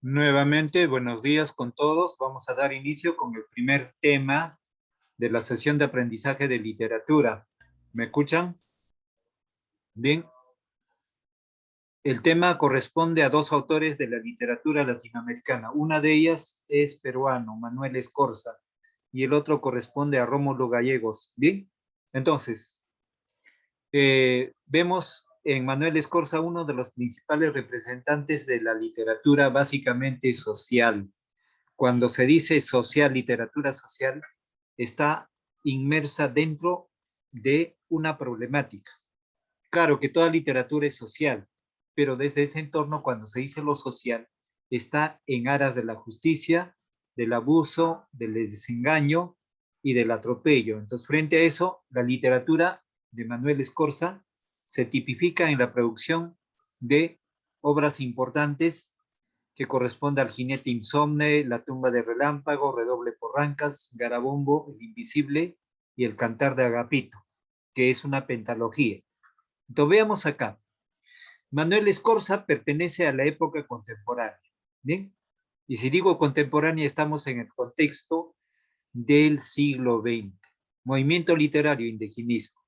Nuevamente, buenos días con todos. Vamos a dar inicio con el primer tema de la sesión de aprendizaje de literatura. ¿Me escuchan? Bien. El tema corresponde a dos autores de la literatura latinoamericana. Una de ellas es peruano, Manuel Escorza, y el otro corresponde a Rómulo Gallegos. Bien. Entonces, vemos en Manuel Escorza uno de los principales representantes de la literatura básicamente social. Cuando se dice social, literatura social, está inmersa dentro de una problemática. Claro que toda literatura es social, pero desde ese entorno, cuando se dice lo social, está en aras de la justicia, del abuso, del desengaño y del atropello. Entonces, frente a eso, la literatura de Manuel Escorza se tipifica en la producción de obras importantes que corresponde al Jinete Insomne, La tumba de Relámpago, Redoble por Rancas, Garabombo, El Invisible y El Cantar de Agapito, que es una pentalogía. Entonces veamos acá. Manuel Escorza pertenece a la época contemporánea, ¿bien? Y si digo contemporánea, estamos en el contexto del siglo XX. Movimiento literario, indigenismo.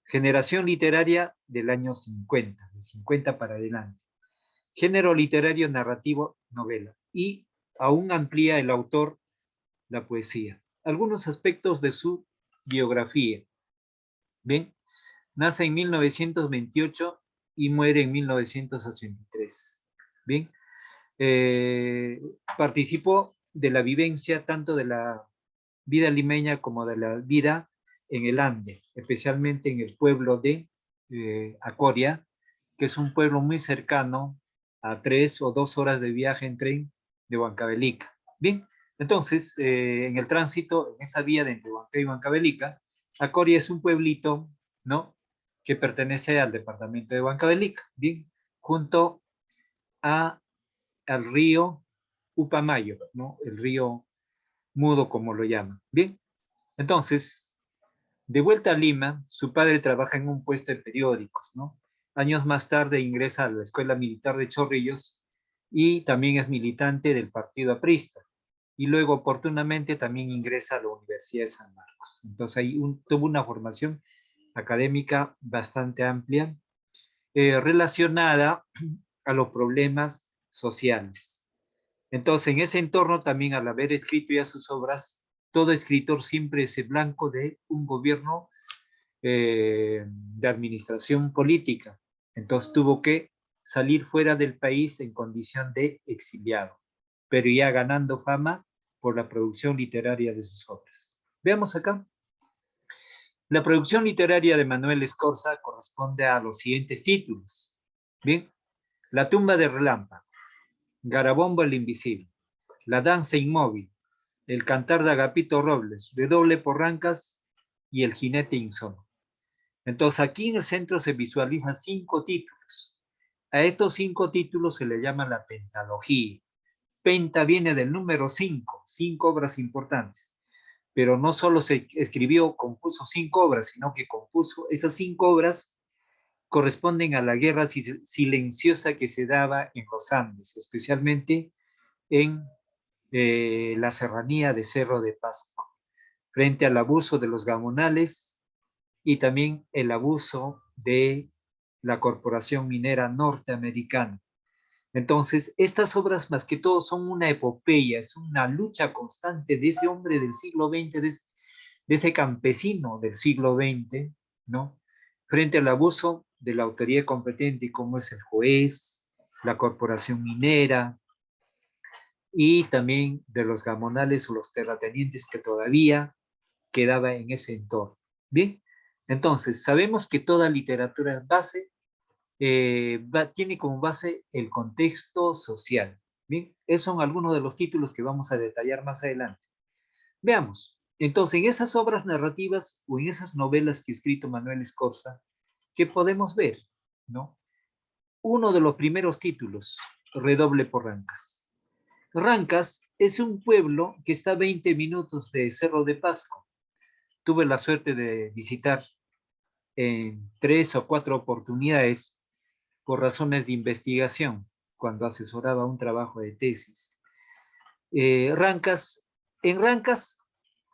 Generación literaria del año 50, de 50 para adelante. Género literario, narrativo, novela. Y aún amplía el autor la poesía. Algunos aspectos de su biografía. Bien, nace en 1928 y muere en 1983. Bien, participó de la vivencia tanto de la vida limeña como de la vida en el Ande, especialmente en el pueblo de Acoria, que es un pueblo muy cercano a 3 o 2 horas de viaje en tren de Huancavelica. Bien, entonces, en el tránsito, en esa vía de entre Huanca y Huancavelica, Acoria es un pueblito, ¿no?, que pertenece al departamento de Huancavelica, bien, junto a, al río Upamayo, ¿no?, el río Mudo, como lo llaman. Bien, entonces, de vuelta a Lima, su padre trabaja en un puesto de periódicos, ¿no? Años más tarde ingresa a la Escuela Militar de Chorrillos y también es militante del Partido Aprista. Y luego, oportunamente, también ingresa a la Universidad de San Marcos. Entonces, ahí tuvo una formación académica bastante amplia, relacionada a los problemas sociales. Entonces, en ese entorno también, al haber escrito ya sus obras, todo escritor siempre es blanco de un gobierno de administración política. Entonces tuvo que salir fuera del país en condición de exiliado, pero ya ganando fama por la producción literaria de sus obras. Veamos acá. La producción literaria de Manuel Escorza corresponde a los siguientes títulos. Bien, La tumba de Relámpago, Garabombo el Invisible, La danza inmóvil, El cantar de Agapito Robles, Redoble por Rancas y El jinete insomne. Entonces, aquí en el centro se visualizan 5 títulos. A estos 5 títulos se le llama la pentalogía. Penta viene del número 5, 5 obras importantes. Pero no solo se escribió, compuso 5 obras, sino que compuso esas 5 obras corresponden a la guerra silenciosa que se daba en los Andes, especialmente en la serranía de Cerro de Pasco, frente al abuso de los gamonales y también el abuso de la corporación minera norteamericana. Entonces, estas obras más que todo son una epopeya, es una lucha constante de ese hombre del siglo XX, de ese campesino del siglo XX, ¿no?, frente al abuso de la autoridad competente como es el juez, la corporación minera y también de los gamonales o los terratenientes que todavía quedaba en ese entorno. Bien, entonces sabemos que toda literatura es base, tiene como base el contexto social. Bien, esos son algunos de los títulos que vamos a detallar más adelante. Veamos, entonces en esas obras narrativas o en esas novelas que ha escrito Manuel Escorza, ¿qué podemos ver? ¿No? Uno de los primeros títulos, Redoble por Rancas. Rancas es un pueblo que está a 20 minutos de Cerro de Pasco. Tuve la suerte de visitar en 3 o 4 oportunidades por razones de investigación. cuando asesoraba un trabajo de tesis. Rancas, en Rancas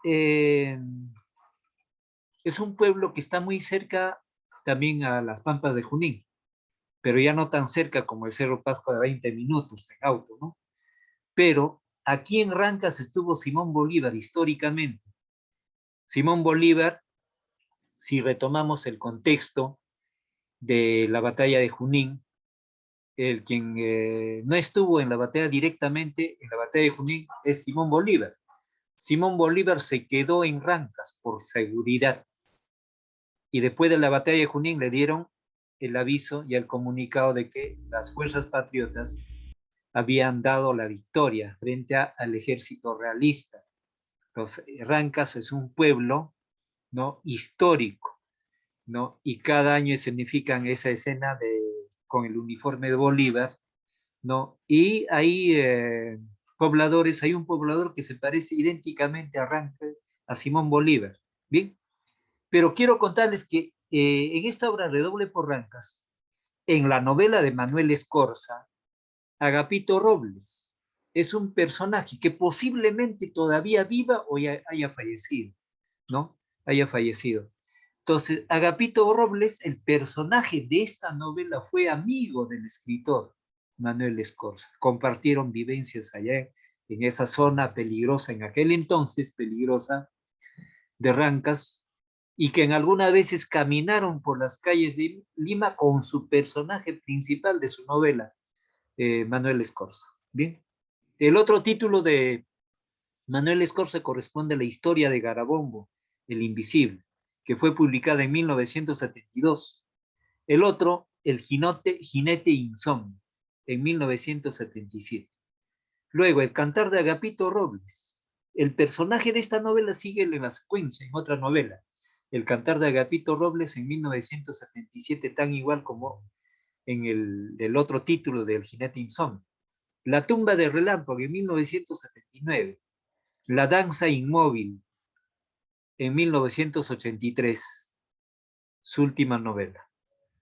es un pueblo que está muy cerca también a las Pampas de Junín, pero ya no tan cerca como el Cerro Pasco de 20 minutos en auto, ¿no? Pero aquí en Rancas estuvo Simón Bolívar históricamente. Simón Bolívar, si retomamos el contexto de la batalla de Junín, el quien no estuvo en la batalla directamente, en la batalla de Junín, es Simón Bolívar. Simón Bolívar se quedó en Rancas por seguridad. Y después de la batalla de Junín le dieron el aviso y el comunicado de que las fuerzas patriotas habían dado la victoria frente al ejército realista. Entonces, Rancas es un pueblo, ¿no?, histórico, ¿no? Y cada año escenifican esa escena con el uniforme de Bolívar, ¿no? Y hay pobladores, hay un poblador que se parece idénticamente a Rancas, a Simón Bolívar, ¿bien? Pero quiero contarles que en esta obra Redoble por Rancas, en la novela de Manuel Escorza, Agapito Robles es un personaje que posiblemente todavía viva o ya haya fallecido, ¿no? Haya fallecido. Entonces, Agapito Robles, el personaje de esta novela, fue amigo del escritor Manuel Escorza. Compartieron vivencias allá en esa zona peligrosa, en aquel entonces peligrosa, de Rancas, y que en algunas veces caminaron por las calles de Lima con su personaje principal de su novela, Manuel Escorza. Bien. El otro título de Manuel Escorza corresponde a la historia de Garabombo, el Invisible, que fue publicada en 1972. El otro, El Jinete Insomnio, en 1977. Luego, El Cantar de Agapito Robles. El personaje de esta novela sigue en la secuencia, en otra novela, El Cantar de Agapito Robles, en 1977, tan igual como en el otro título del Jinete Insomnio. La tumba de Relámpago, en 1979. La danza inmóvil, en 1983, su última novela.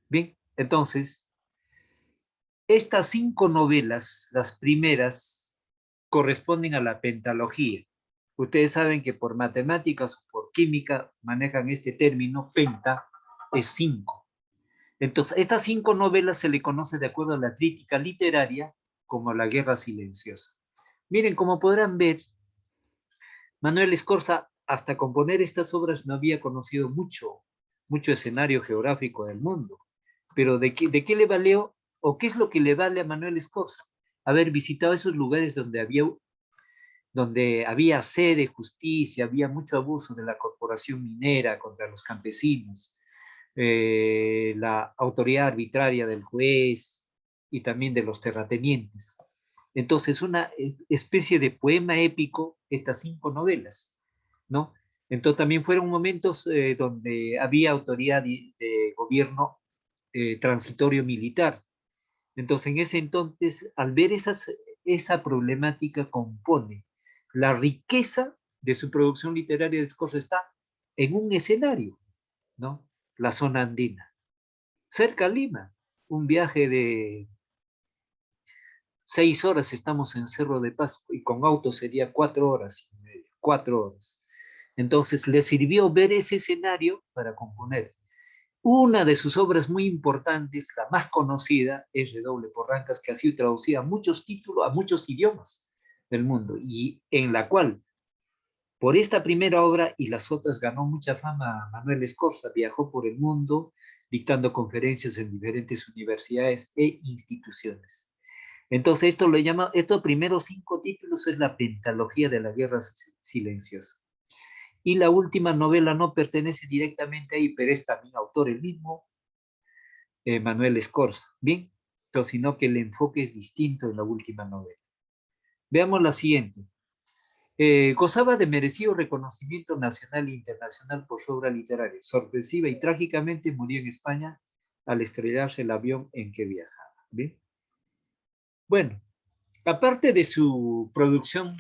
Bien, entonces, estas 5 novelas, las primeras, corresponden a la pentalogía. Ustedes saben que por matemáticas o por química manejan este término, penta es 5. Entonces, estas 5 novelas se le conoce de acuerdo a la crítica literaria como La Guerra Silenciosa. Miren, como podrán ver, Manuel Escorza, hasta componer estas obras, no había conocido mucho escenario geográfico del mundo. Pero ¿de qué le valió o qué es lo que le vale a Manuel Escorza? Haber visitado esos lugares donde había sede, justicia, había mucho abuso de la corporación minera contra los campesinos, la autoridad arbitraria del juez y también de los terratenientes. Entonces, una especie de poema épico, estas 5 novelas, ¿no? Entonces, también fueron momentos donde había autoridad de gobierno transitorio militar. Entonces, en ese entonces, al ver esa problemática, compone la riqueza de su producción literaria de Escorza está en un escenario, ¿no? La zona andina, cerca a Lima, un viaje de 6 horas estamos en Cerro de Pasco y con auto sería 4 horas y media, 4 horas. Entonces le sirvió ver ese escenario para componer. Una de sus obras muy importantes, la más conocida, es Redoble por Rancas, que ha sido traducida a muchos títulos, a muchos idiomas del mundo, y en la cual, por esta primera obra y las otras, ganó mucha fama Manuel Escorza. Viajó por el mundo dictando conferencias en diferentes universidades e instituciones. Entonces, estos primeros 5 títulos es la pentalogía de la Guerra Silenciosa. Y la última novela no pertenece directamente ahí, pero es también autor el mismo, Manuel Escorza. Bien, entonces, sino que el enfoque es distinto en la última novela. Veamos la siguiente. Gozaba de merecido reconocimiento nacional e internacional por su obra literaria. Sorpresiva y trágicamente murió en España al estrellarse el avión en que viajaba. ¿Bien? Bueno, aparte de su producción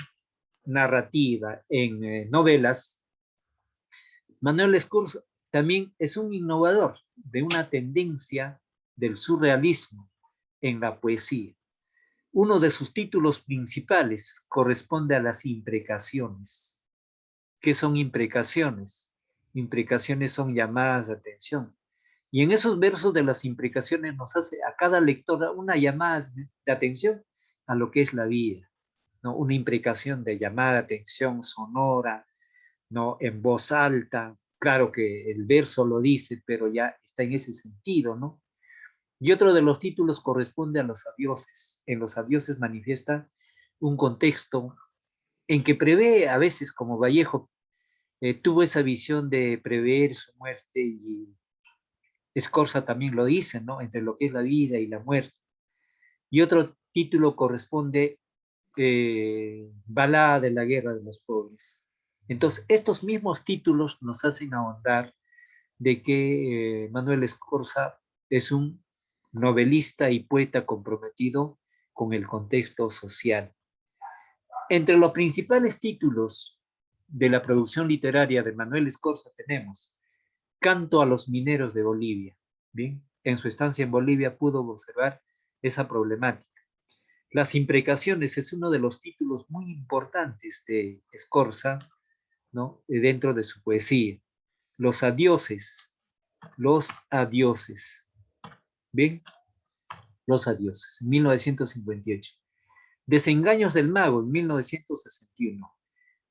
narrativa en novelas, Manuel Escorza también es un innovador de una tendencia del surrealismo en la poesía. Uno de sus títulos principales corresponde a las imprecaciones. ¿Qué son imprecaciones? Imprecaciones son llamadas de atención. Y en esos versos de las imprecaciones nos hace a cada lector una llamada de atención a lo que es la vida, ¿no? Una imprecación de llamada de atención sonora, ¿no? En voz alta. Claro que el verso lo dice, pero ya está en ese sentido, ¿no? Y otro de los títulos corresponde a los adioses. En los adioses manifiesta un contexto en que prevé a veces, como Vallejo tuvo esa visión de prever su muerte, y Scorza también lo dice, ¿no? Entre lo que es la vida y la muerte. Y otro título corresponde Balada de la Guerra de los Pobres. Entonces, estos mismos títulos nos hacen ahondar de que Manuel Scorza es un novelista y poeta comprometido con el contexto social. Entre los principales títulos de la producción literaria de Manuel Scorza tenemos Canto a los mineros de Bolivia. Bien, en su estancia en Bolivia pudo observar esa problemática. Las imprecaciones es uno de los títulos muy importantes de Scorza, ¿no? Dentro de su poesía. Los adioses, los adioses. Bien, los adioses, en 1958. Desengaños del mago, en 1961.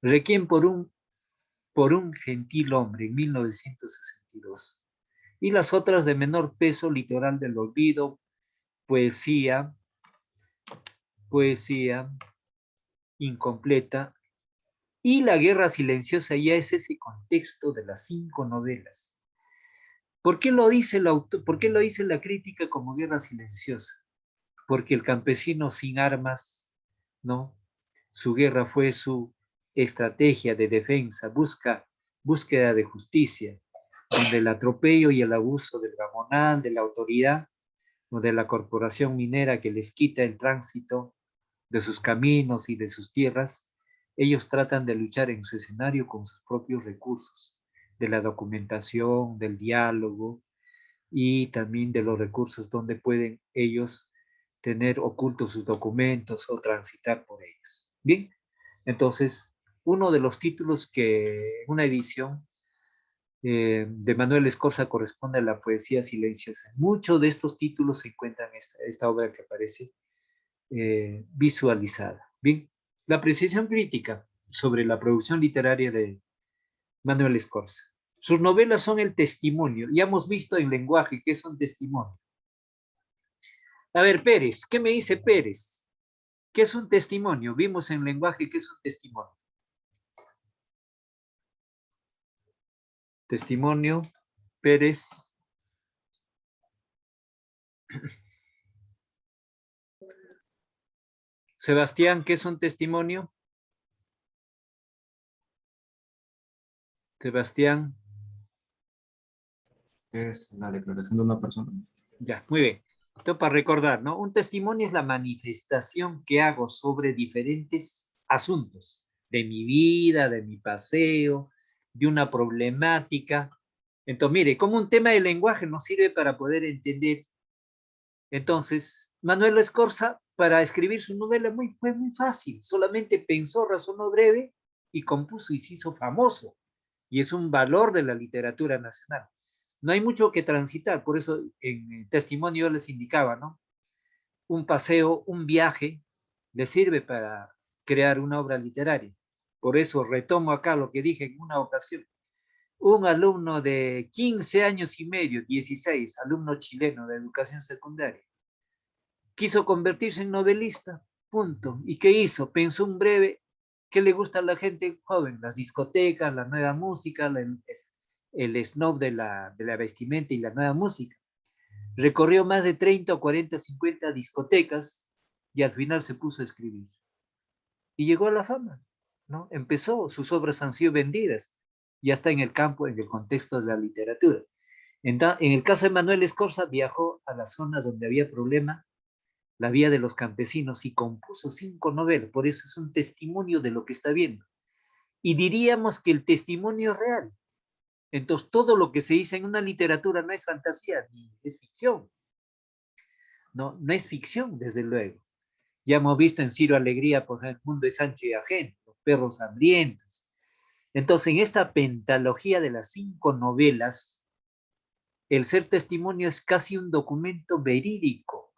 Requiem por un gentil hombre, en 1962. Y las otras de menor peso, Litoral del olvido, poesía, poesía incompleta, y La guerra silenciosa ya es ese contexto de las 5 novelas. ¿Por qué lo dice el autor? ¿Por qué lo dice la crítica como guerra silenciosa? Porque el campesino sin armas, ¿no? Su guerra fue su estrategia de defensa, búsqueda de justicia, donde el atropello y el abuso del gamonal, de la autoridad o de la corporación minera que les quita el tránsito de sus caminos y de sus tierras, ellos tratan de luchar en su escenario con sus propios recursos, de la documentación, del diálogo y también de los recursos donde pueden ellos tener ocultos sus documentos o transitar por ellos. Bien, entonces, uno de los títulos que una edición de Manuel Escorza corresponde a la poesía silenciosa. Muchos de estos títulos se encuentran en esta obra que aparece visualizada. Bien, la apreciación crítica sobre la producción literaria de Manuel Escorza. Sus novelas son el testimonio. Ya hemos visto en lenguaje qué es un testimonio. A ver, Pérez, ¿qué me dice Pérez? ¿Qué es un testimonio? Vimos en lenguaje qué es un testimonio. Testimonio, Pérez. Sebastián, ¿qué es un testimonio? Sebastián. Es la declaración de una persona. Ya, muy bien. Entonces, para recordar, ¿no? Un testimonio es la manifestación que hago sobre diferentes asuntos de mi vida, de mi paseo, de una problemática. Entonces, mire, como un tema de lenguaje nos sirve para poder entender. Entonces, Manuel Escorza, para escribir su novela fue muy fácil. Solamente pensó, razonó breve y compuso y se hizo famoso. Y es un valor de la literatura nacional. No hay mucho que transitar, por eso en el testimonio les indicaba, ¿no? Un paseo, un viaje, le sirve para crear una obra literaria. Por eso retomo acá lo que dije en una ocasión. Un alumno de 15 años y medio, 16, alumno chileno de educación secundaria, quiso convertirse en novelista, punto. ¿Y qué hizo? Pensó un breve, ¿qué le gusta a la gente joven? Las discotecas, la nueva música, el snob de la vestimenta y la nueva música. Recorrió más de 30 o 40, 50 discotecas y al final se puso a escribir. Y llegó a la fama, ¿no? Empezó, sus obras han sido vendidas, ya está en el campo, en el contexto de la literatura. En el caso de Manuel Escorza, viajó a la zona donde había problema, la vía de los campesinos, y compuso 5 novelas, por eso es un testimonio de lo que está viendo. Y diríamos que el testimonio es real. Entonces, todo lo que se dice en una literatura no es fantasía, ni es ficción. No, no es ficción, desde luego. Ya hemos visto en Ciro Alegría, por ejemplo, El mundo es ancho y ajeno, Los perros hambrientos. Entonces, en esta pentalogía de las 5 novelas, el ser testimonio es casi un documento verídico,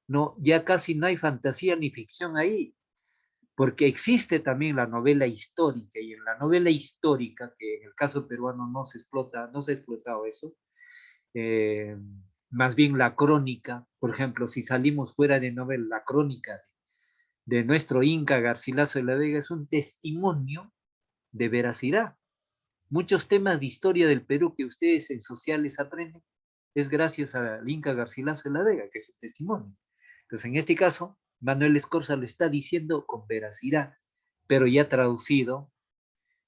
¿no? Ya casi no hay fantasía ni ficción ahí, porque existe también la novela histórica, y en la novela histórica, que en el caso peruano no se explota, no se ha explotado eso, eh, más bien la crónica, por ejemplo, si salimos fuera de novela, la crónica de nuestro Inca Garcilaso de la Vega es un testimonio de veracidad. Muchos temas de historia del Perú que ustedes en sociales aprenden es gracias al Inca Garcilaso de la Vega, que es un testimonio. Entonces, en este caso, Manuel Escorza lo está diciendo con veracidad, pero ya traducido,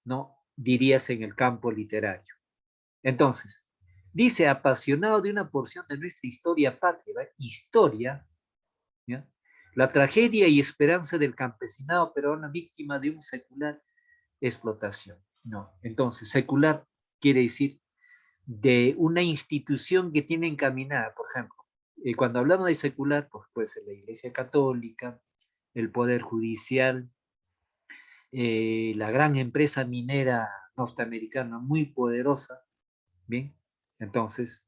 ¿no? Dirías en el campo literario. Entonces, dice, apasionado de una porción de nuestra historia patria, ¿verdad? Historia, ¿ya? La tragedia y esperanza del campesinado peruano víctima de un secular explotación. No, entonces, secular quiere decir de una institución que tiene encaminada, por ejemplo, cuando hablamos de secular, pues puede ser la Iglesia Católica, el Poder Judicial, la gran empresa minera norteamericana muy poderosa, ¿bien? Entonces,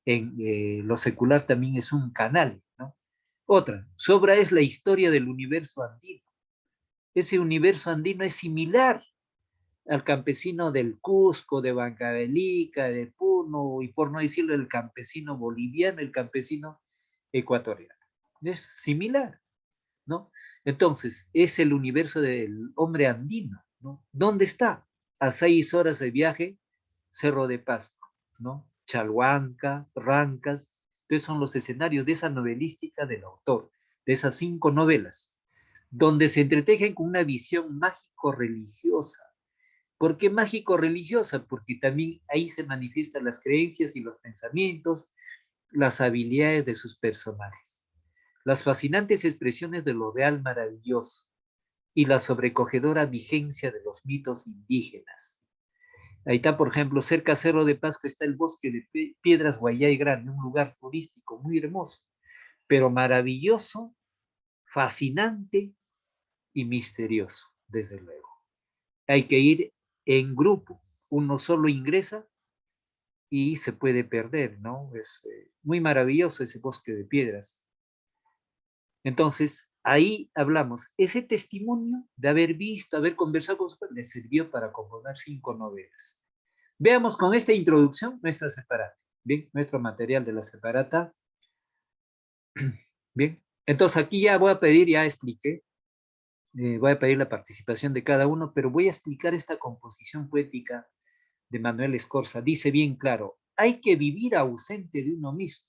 en lo secular también es un canal, ¿no? Otra, su obra es la historia del universo andino. Ese universo andino es similar al campesino del Cusco, de Huancavelica, de Puno, y por no decirlo, el campesino boliviano, el campesino ecuatoriano. Es similar, ¿no? Entonces, es el universo del hombre andino, ¿no? ¿Dónde está? A 6 horas de viaje, Cerro de Pasco, ¿no? Chalhuanca, Rancas, entonces son los escenarios de esa novelística del autor, de esas 5 novelas, donde se entretejen con una visión mágico-religiosa. ¿Por qué mágico-religiosa? Porque también ahí se manifiestan las creencias y los pensamientos, las habilidades de sus personajes, las fascinantes expresiones de lo real maravilloso y la sobrecogedora vigencia de los mitos indígenas. Ahí está, por ejemplo, cerca de Cerro de Pasco está el bosque de Piedras Guayay Grande, un lugar turístico muy hermoso, pero maravilloso, fascinante y misterioso, desde luego. Hay que ir en grupo, uno solo ingresa y se puede perder, ¿no? Es muy maravilloso ese bosque de piedras. Entonces, ahí hablamos, ese testimonio de haber visto, haber conversado con su padre, le sirvió para componer 5 novelas. Veamos con esta introducción nuestra separata. Bien, nuestro material de la separata. Bien, entonces aquí ya voy a pedir, ya expliqué, voy a pedir la participación de cada uno, pero voy a explicar esta composición poética de Manuel Escorza. Dice bien claro, hay que vivir ausente de uno mismo,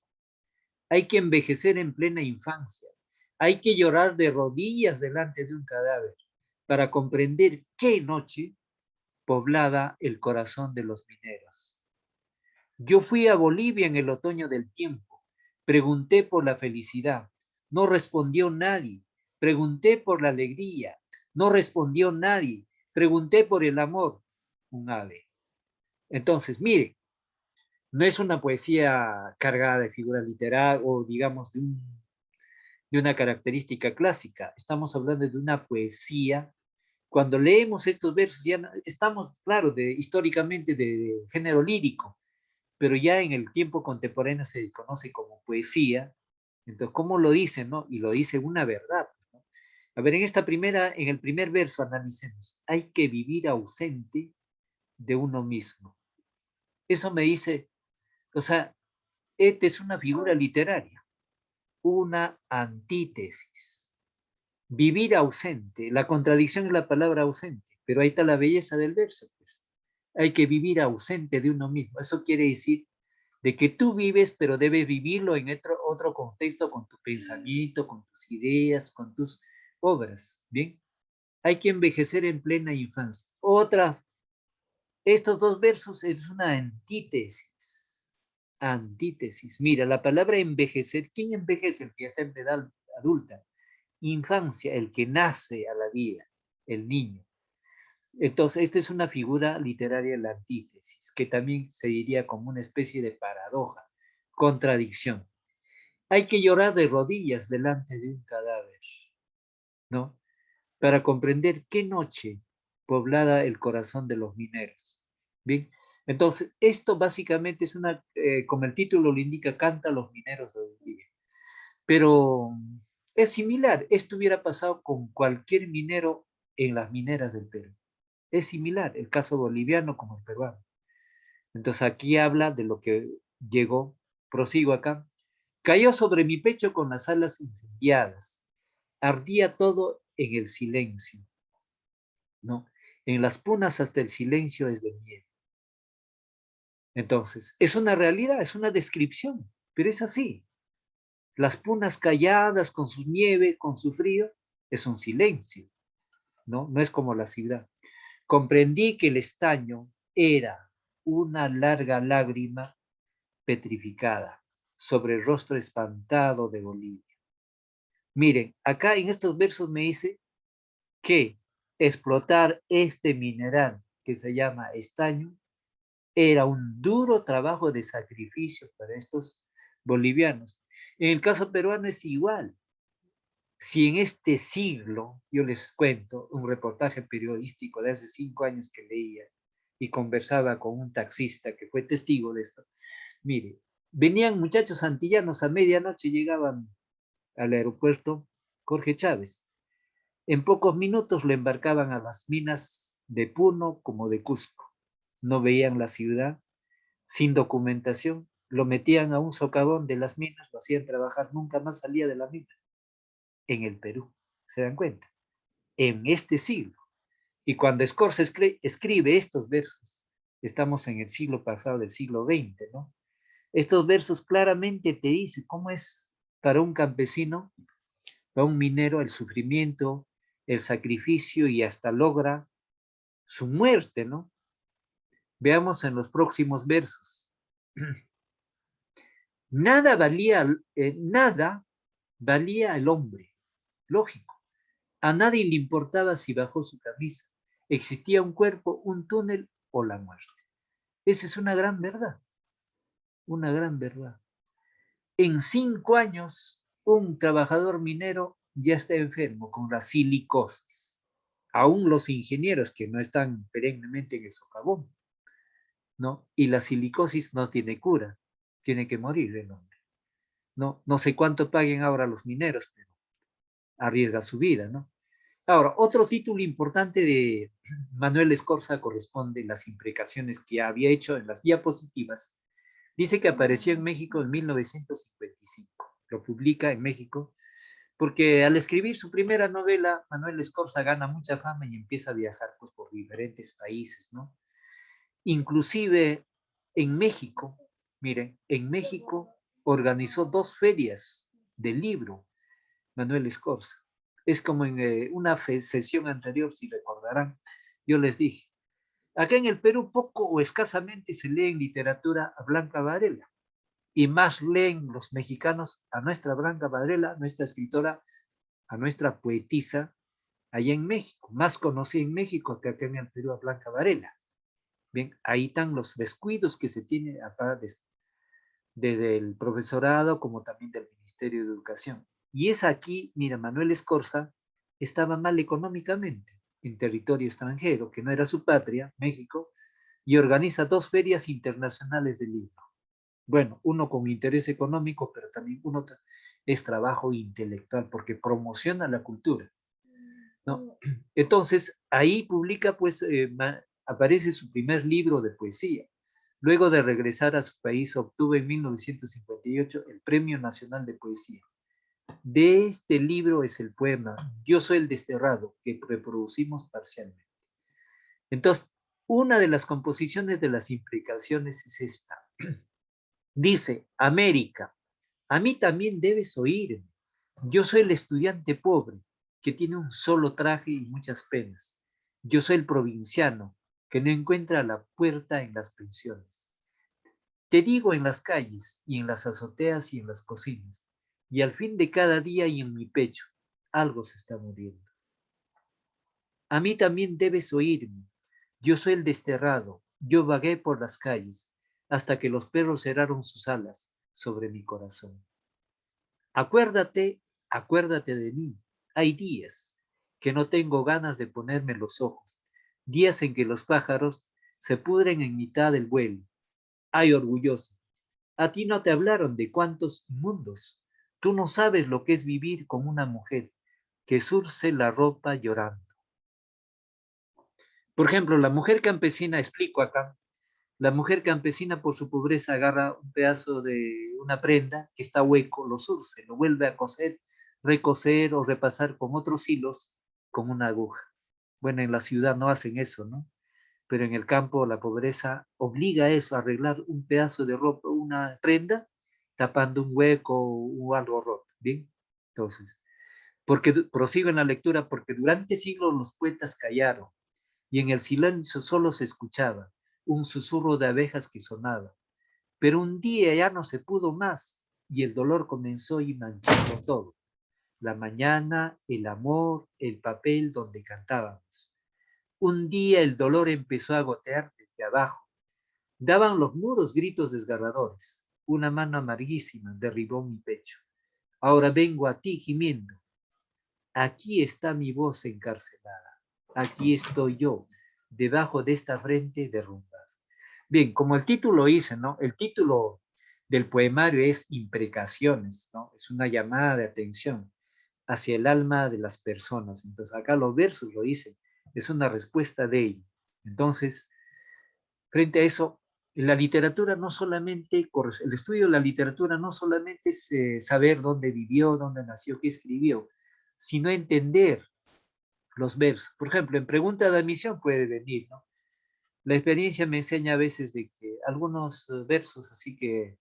hay que envejecer en plena infancia, hay que llorar de rodillas delante de un cadáver para comprender qué noche poblaba el corazón de los mineros. Yo fui a Bolivia en el otoño del tiempo, pregunté por la felicidad, no respondió nadie, pregunté por la alegría, no respondió nadie, pregunté por el amor, un ave. Entonces, mire, no es una poesía cargada de figura literal o digamos de una característica clásica. Estamos hablando de una poesía. Cuando leemos estos versos ya estamos, claro, históricamente de género lírico, pero ya en el tiempo contemporáneo se conoce como poesía. Entonces, ¿cómo lo dice, no? Y lo dice una verdad, ¿no? A ver, en el primer verso analicemos. Hay que vivir ausente de uno mismo. Eso me dice, o sea, esta es una figura literaria, una antítesis. Vivir ausente, la contradicción es la palabra ausente, pero ahí está la belleza del verso, pues. Hay que vivir ausente de uno mismo. Eso quiere decir de que tú vives, pero debes vivirlo en otro contexto, con tu pensamiento, con tus ideas, con tus obras, ¿bien? Hay que envejecer en plena infancia. Estos 2 versos es una antítesis. Antítesis. Mira, la palabra envejecer, ¿quién envejece? El que ya está en edad adulta. Infancia, el que nace a la vida, el niño. Entonces, esta es una figura literaria de la antítesis, que también se diría como una especie de paradoja, contradicción. Hay que llorar de rodillas delante de un cadáver, ¿no? Para comprender qué noche poblada el corazón de los mineros. Bien, entonces esto básicamente es una, como el título lo indica, canta los mineros de Bolivia. Pero es similar, esto hubiera pasado con cualquier minero en las mineras del Perú. Es similar, el caso boliviano como el peruano. Entonces aquí habla de lo que llegó, prosigo acá. Cayó sobre mi pecho con las alas incendiadas. Ardía todo en el silencio, ¿no? En las punas hasta el silencio es de miedo. Entonces, es una realidad, es una descripción, pero es así. Las punas calladas con su nieve, con su frío, es un silencio, ¿no? No es como la ciudad. Comprendí que el estaño era una larga lágrima petrificada sobre el rostro espantado de Bolivia. Miren, acá en estos versos me dice que explotar este mineral que se llama estaño era un duro trabajo de sacrificio para estos bolivianos. En el caso peruano es igual. Si en este siglo, yo les cuento un reportaje periodístico de hace 5 años que leía y conversaba con un taxista que fue testigo de esto, mire, venían muchachos antillanos a medianoche, llegaban al aeropuerto Jorge Chávez. En pocos minutos lo embarcaban a las minas de Puno como de Cusco. No veían la ciudad, sin documentación, lo metían a un socavón de las minas, lo hacían trabajar, nunca más salía de la mina. En el Perú, ¿se dan cuenta? En este siglo. Y cuando Scorza escribe estos versos, estamos en el siglo pasado, del siglo XX, ¿no? Estos versos claramente te dicen cómo es para un campesino, para un minero, el sufrimiento, el sacrificio y hasta logra su muerte, ¿no? Veamos en los próximos versos. Nada valía el hombre, lógico. A nadie le importaba si bajó su camisa. Existía un cuerpo, un túnel o la muerte. Esa es una gran verdad, una gran verdad. En 5 años, un trabajador minero ya está enfermo con la silicosis. Aún los ingenieros que no están perennemente en el socavón, ¿no? Y la silicosis no tiene cura, tiene que morir el hombre. No sé cuánto paguen ahora los mineros, pero arriesga su vida, ¿no? Ahora, otro título importante de Manuel Escorza corresponde a las imprecaciones que había hecho en las diapositivas. Dice que apareció en México en 1955. Lo publica en México porque al escribir su primera novela, Manuel Escorza gana mucha fama y empieza a viajar pues, por diferentes países, ¿no? Inclusive en México, miren, en México organizó 2 ferias del libro Manuel Escorza. Es como en una sesión anterior, si recordarán, yo les dije, acá en el Perú poco o escasamente se lee en literatura a Blanca Varela y más leen los mexicanos a nuestra Blanca Varela, nuestra escritora, a nuestra poetisa allá en México, más conocida en México que acá en el Perú a Blanca Varela. Bien, ahí están los descuidos que se tiene acá desde el profesorado como también del Ministerio de Educación. Y es aquí, mira, Manuel Escorza estaba mal económicamente en territorio extranjero, que no era su patria, México, y organiza 2 ferias internacionales del libro. Bueno, uno con interés económico, pero también uno es trabajo intelectual, porque promociona la cultura, ¿no? Entonces, ahí publica, pues, aparece su primer libro de poesía. Luego de regresar a su país, obtuvo en 1958 el Premio Nacional de Poesía. De este libro es el poema Yo soy el desterrado, que reproducimos parcialmente. Entonces, una de las composiciones de las implicaciones es esta. Dice, América, a mí también debes oírme. Yo soy el estudiante pobre que tiene un solo traje y muchas penas. Yo soy el provinciano que no encuentra la puerta en las pensiones. Te digo en las calles y en las azoteas y en las cocinas, y al fin de cada día y en mi pecho, algo se está muriendo. A mí también debes oírme. Yo soy el desterrado, yo vagué por las calles, hasta que los perros cerraron sus alas sobre mi corazón. Acuérdate, acuérdate de mí. Hay días que no tengo ganas de ponerme los ojos, días en que los pájaros se pudren en mitad del vuelo. Ay, orgulloso, a ti no te hablaron de cuántos mundos. Tú no sabes lo que es vivir con una mujer que surce la ropa llorando. Por ejemplo, la mujer campesina, explico acá, la mujer campesina por su pobreza agarra un pedazo de una prenda que está hueco, lo surce, lo vuelve a coser, recoser o repasar con otros hilos con una aguja. Bueno, en la ciudad no hacen eso, ¿no? Pero en el campo la pobreza obliga a eso, a arreglar un pedazo de ropa, una prenda, tapando un hueco o algo roto, ¿bien? Entonces, porque prosigo en la lectura, porque durante siglos los poetas callaron y en el silencio solo se escuchaba un susurro de abejas que sonaba. Pero un día ya no se pudo más y el dolor comenzó y manchando todo. La mañana, el amor, el papel donde cantábamos. Un día el dolor empezó a gotear desde abajo. Daban los muros gritos desgarradores. Una mano amarguísima derribó mi pecho. Ahora vengo a ti gimiendo. Aquí está mi voz encarcelada. Aquí estoy yo, debajo de esta frente derrumbada. Bien, como el título dice, ¿no? El título del poemario es Imprecaciones, ¿no? Es una llamada de atención hacia el alma de las personas. Entonces, acá los versos lo dicen, es una respuesta de ello. Entonces, frente a eso, la literatura no solamente, el estudio de la literatura no solamente es saber dónde vivió, dónde nació, qué escribió, sino entender los versos. Por ejemplo, en pregunta de admisión puede venir, ¿no? La experiencia me enseña a veces de que algunos versos así que,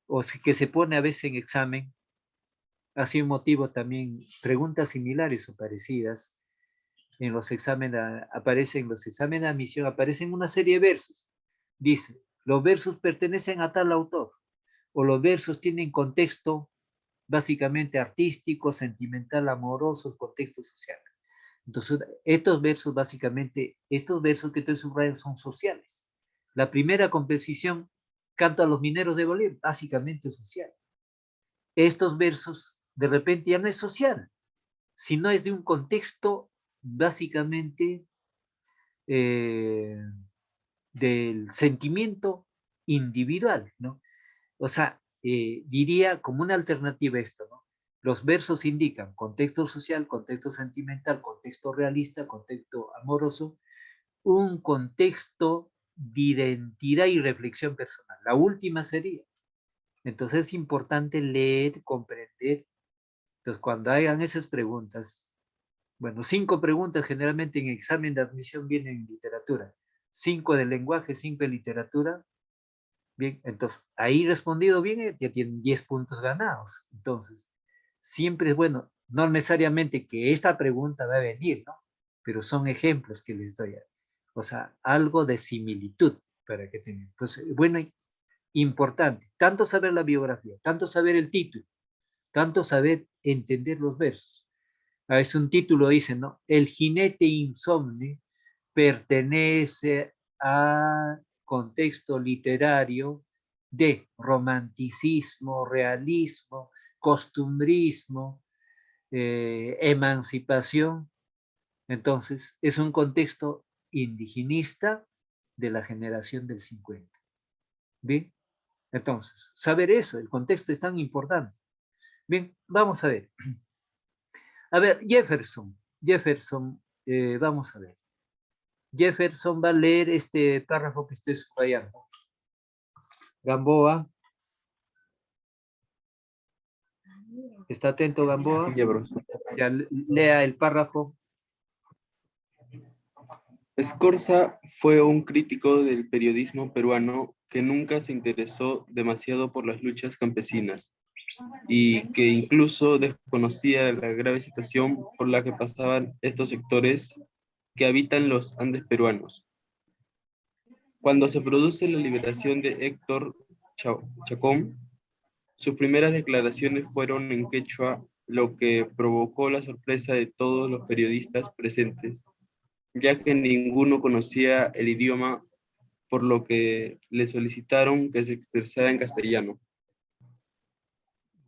o que se pone a veces en examen, así un motivo también, preguntas similares o parecidas, en los exámenes, aparecen los exámenes de admisión, aparecen una serie de versos. Dice, los versos pertenecen a tal autor, o los versos tienen contexto básicamente artístico, sentimental, amoroso, contexto social. Entonces, estos versos básicamente, estos versos que estoy subrayando son sociales. La primera composición, Canto a los mineros de Bolívar, básicamente es social. Estos versos de repente ya no es social, sino es de un contexto básicamente eh, del sentimiento individual, ¿no? O sea, diría como una alternativa a esto, ¿no? Los versos indican contexto social, contexto sentimental, contexto realista, contexto amoroso, un contexto de identidad y reflexión personal. La última sería. Entonces es importante leer, comprender. Entonces cuando hagan esas preguntas, bueno, 5 preguntas generalmente en examen de admisión vienen en literatura, 5 de lenguaje, 5 de literatura. Bien, entonces ahí respondido bien, ya tienen 10 puntos ganados. Entonces, siempre es bueno, no necesariamente que esta pregunta va a venir, ¿no? Pero son ejemplos que les doy. O sea, algo de similitud para que tengan. Pues, bueno, importante, tanto saber la biografía, tanto saber el título, tanto saber entender los versos. A veces un título dice, ¿no? El jinete insomne pertenece a contexto literario de romanticismo, realismo, costumbrismo, emancipación. Entonces, es un contexto indigenista de la generación del 50. ¿Bien? Entonces, saber eso, el contexto es tan importante. Bien, vamos a ver. A ver, Jefferson, vamos a ver. Jefferson va a leer este párrafo que estoy subrayando. Gamboa. ¿Está atento, Gamboa? Ya, profesor. Ya, lea el párrafo. Scorza fue un crítico del periodismo peruano que nunca se interesó demasiado por las luchas campesinas y que incluso desconocía la grave situación por la que pasaban estos sectores que habitan los Andes peruanos. Cuando se produce la liberación de Héctor Chacón, sus primeras declaraciones fueron en quechua, lo que provocó la sorpresa de todos los periodistas presentes, ya que ninguno conocía el idioma, por lo que le solicitaron que se expresara en castellano.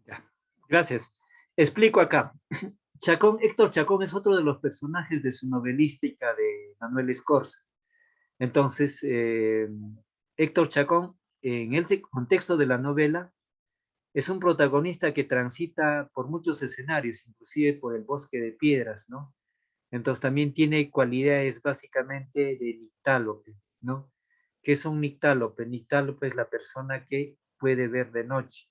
Ya. Gracias. Explico acá. Chacón, Héctor Chacón es otro de los personajes de su novelística de Manuel Escorza. Entonces, Héctor Chacón, en el contexto de la novela, es un protagonista que transita por muchos escenarios, inclusive por el bosque de piedras, ¿no? Entonces también tiene cualidades básicamente de nictálope, ¿no? ¿Qué es un nictálope? Nictálope es la persona que puede ver de noche.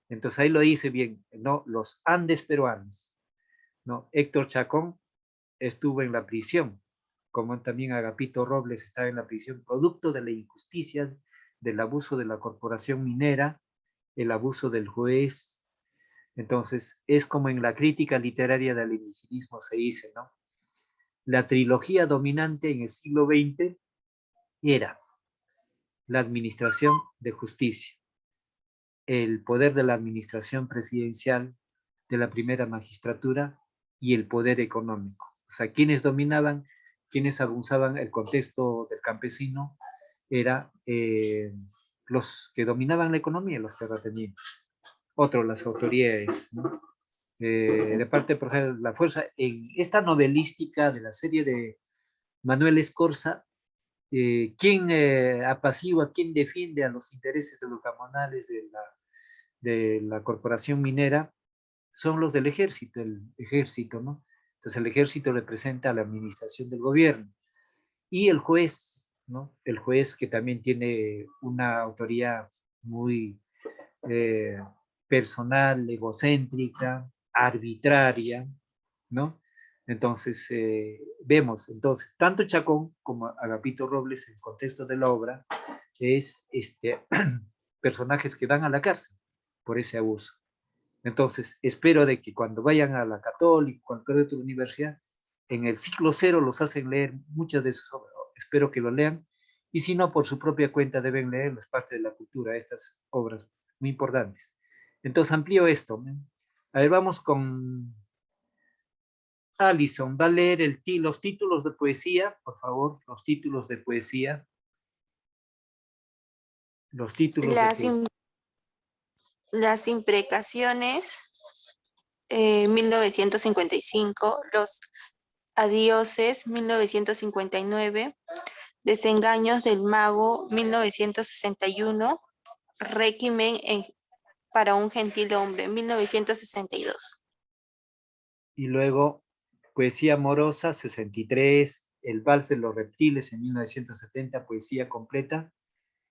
Entonces ahí lo dice bien, ¿no? Los Andes peruanos, ¿no? Héctor Chacón estuvo en la prisión, como también Agapito Robles estaba en la prisión, producto de la injusticia, del abuso de la corporación minera, el abuso del juez. Entonces, es como en la crítica literaria del indigenismo se dice, ¿no? La trilogía dominante en el siglo XX era la administración de justicia, el poder de la administración presidencial, de la primera magistratura y el poder económico. O sea, quienes dominaban, quienes abusaban el contexto del campesino, era los que dominaban la economía, los terratenientes. Otro, las autoridades, ¿no? De parte, por ejemplo, la fuerza, en esta novelística de la serie de Manuel Escorza, ¿quién apacigua, quién defiende a los intereses de los gamonales de la corporación minera? Son los del ejército, el ejército, ¿no? Entonces el ejército representa a la administración del gobierno. Y el juez, ¿no? El juez que también tiene una autoridad muy eh, personal, egocéntrica, arbitraria, ¿no? Entonces, vemos, entonces, tanto Chacón como Agapito Robles, en el contexto de la obra, es personajes que van a la cárcel por ese abuso. Entonces, espero de que cuando vayan a la Católica, cualquier otra universidad, en el ciclo cero los hacen leer muchas de sus obras. Espero que lo lean. Y si no, por su propia cuenta deben leer, es parte de la cultura, estas obras muy importantes. Entonces, amplío esto. A ver, vamos con Alison. Va a leer los títulos de poesía, por favor, los títulos de poesía. Los títulos de Las, poesía. las imprecaciones, 1955, Los adioses, 1959, Desengaños del mago, 1961, Réquimen para un gentil hombre, 1962. Y luego Poesía amorosa, 63, El vals de los reptiles en 1970, poesía completa.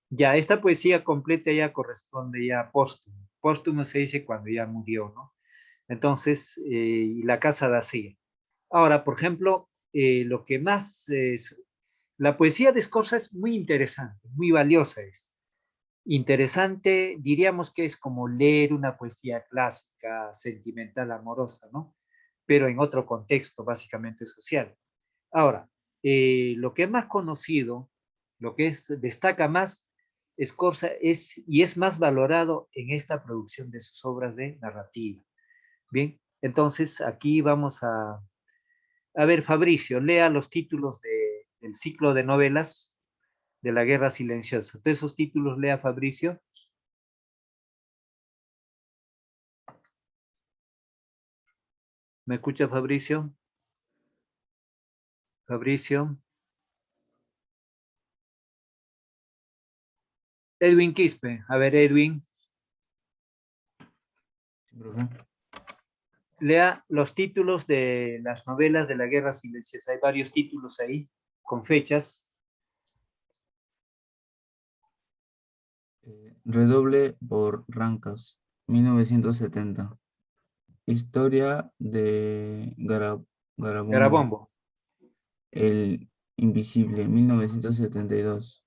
Ya, esta poesía completa ya corresponde ya a póstumo. Póstumo se dice cuando ya murió, ¿no? Entonces, y La casa de Asía. Ahora, por ejemplo, lo que más la poesía de Scorza es muy interesante, muy valiosa es. Interesante, diríamos que es como leer una poesía clásica, sentimental, amorosa, ¿no? Pero en otro contexto básicamente social. Ahora, lo que es más conocido, lo que destaca más, Scorza es y es más valorado en esta producción de sus obras de narrativa. Bien, entonces aquí vamos a ver, Fabricio, lea los títulos del ciclo de novelas de la Guerra Silenciosa. De esos títulos lea Fabricio. ¿Me escucha Fabricio? Fabricio. Edwin Quispe. A ver, Edwin. Lea los títulos de las novelas de la Guerra Silenciosa. Hay varios títulos ahí, con fechas. Redoble por Rancas, 1970. Historia de Garabombo. Garabombo. El Invisible, 1972.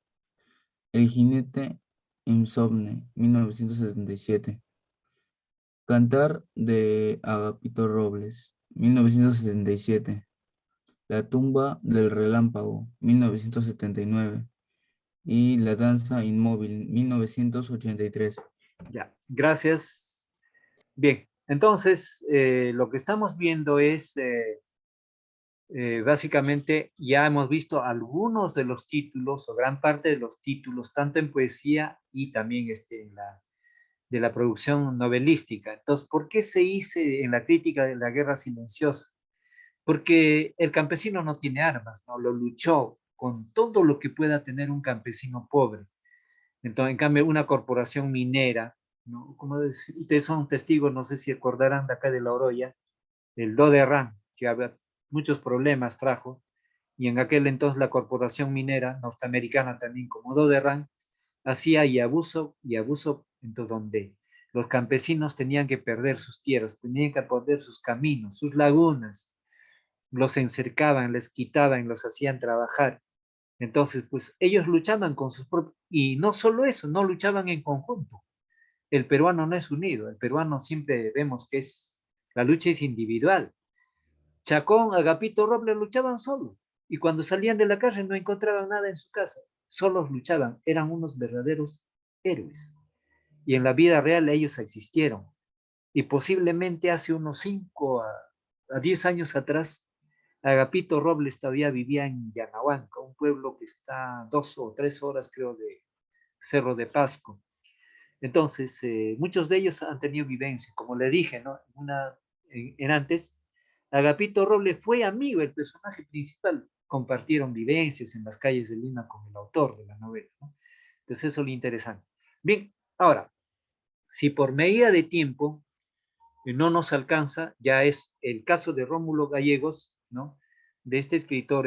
El jinete insomne, 1977. Cantar de Agapito Robles, 1977. La tumba del relámpago, 1979. Y La danza inmóvil, 1983. Ya, gracias. Bien, entonces lo que estamos viendo es básicamente ya hemos visto algunos de los títulos o gran parte de los títulos, tanto en poesía y también de la producción novelística. Entonces, ¿por qué se hizo en la crítica de la guerra silenciosa? Porque el campesino no tiene armas, ¿no? Lo luchó con todo lo que pueda tener un campesino pobre. Entonces, en cambio, una corporación minera, ¿no? Como ustedes son testigos, no sé si acordarán de acá de La Oroya, el Doderran, que había muchos problemas trajo, y en aquel entonces la corporación minera norteamericana también como Doderran hacía y abuso, entonces donde los campesinos tenían que perder sus tierras, tenían que perder sus caminos, sus lagunas, los encercaban, les quitaban, los hacían trabajar. Entonces, pues ellos luchaban con sus propios, y no solo eso, no luchaban en conjunto. El peruano no es unido, el peruano siempre vemos que la lucha es individual. Chacón, Agapito Robles luchaban solos, y cuando salían de la cárcel no encontraban nada en su casa, solos luchaban, eran unos verdaderos héroes. Y en la vida real ellos existieron. Y posiblemente hace unos 5 a 10 años atrás, Agapito Robles todavía vivía en Yanahuanca, un pueblo que está a 2 o 3 horas, creo, de Cerro de Pasco. Entonces, muchos de ellos han tenido vivencia, como le dije, ¿no? En antes, Agapito Robles fue amigo del personaje principal, compartieron vivencias en las calles de Lima con el autor de la novela, ¿no? Entonces, eso es lo interesante. Bien, ahora, si por medida de tiempo no nos alcanza, ya es el caso de Rómulo Gallegos, ¿no? De este escritor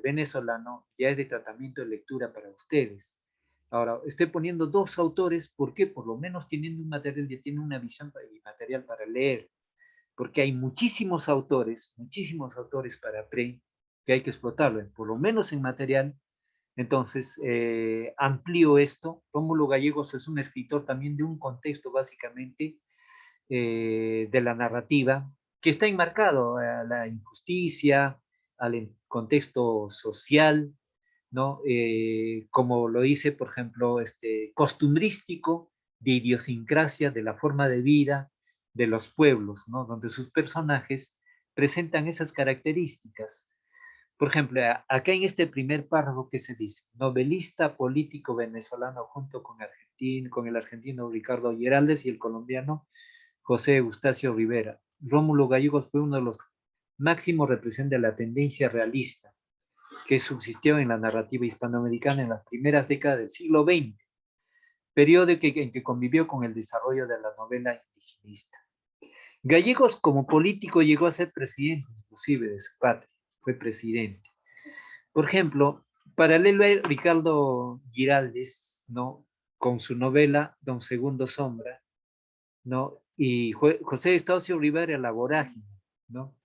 venezolano, ya es de tratamiento de lectura para ustedes. Ahora, estoy poniendo 2 autores, ¿por qué? Por lo menos teniendo un material, ya tiene una visión y material para leer, porque hay muchísimos autores para pre, que hay que explotarlo, por lo menos en material. Entonces, amplío esto. Rómulo Gallegos es un escritor también de un contexto básicamente de la narrativa, que está enmarcado a la injusticia, al contexto social, ¿no? Como lo dice, por ejemplo, costumbrístico, de idiosincrasia, de la forma de vida de los pueblos, ¿no? Donde sus personajes presentan esas características. Por ejemplo, acá en este primer párrafo que se dice, novelista político venezolano junto con el argentino Ricardo Geraldes y el colombiano José Eustacio Rivera. Rómulo Gallegos fue uno de los máximos representantes de la tendencia realista que subsistió en la narrativa hispanoamericana en las primeras décadas del siglo XX, periodo en que convivió con el desarrollo de la novela indigenista. Gallegos como político llegó a ser presidente inclusive de su patria, fue presidente. Por ejemplo, paralelo a Ricardo Giraldes, ¿no? Con su novela Don Segundo Sombra, ¿no? Y José Eustacio Rivera, La Vorágine, ¿no?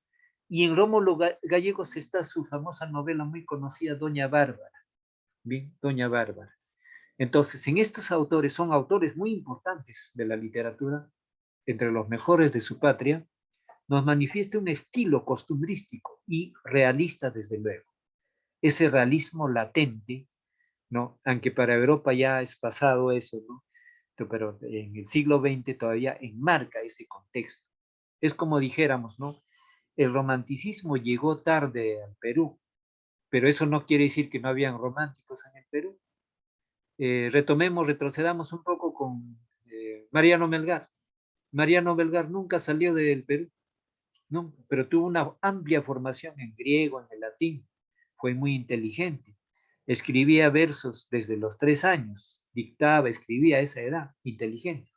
Y en Rómulo Gallegos está su famosa novela muy conocida, Doña Bárbara, ¿bien? Doña Bárbara. Entonces, en estos autores, son autores muy importantes de la literatura, entre los mejores de su patria, nos manifiesta un estilo costumbrístico y realista, desde luego. Ese realismo latente, ¿no? Aunque para Europa ya es pasado eso, ¿no? Pero en el siglo XX todavía enmarca ese contexto. Es como dijéramos, ¿no? El romanticismo llegó tarde al Perú, pero eso no quiere decir que no habían románticos en el Perú. Retrocedamos un poco con Mariano Melgar. Mariano Melgar nunca salió del Perú, ¿no? Pero tuvo una amplia formación en griego, en el latín. Fue muy inteligente. Escribía versos desde los 3 años, dictaba, escribía a esa edad, inteligente.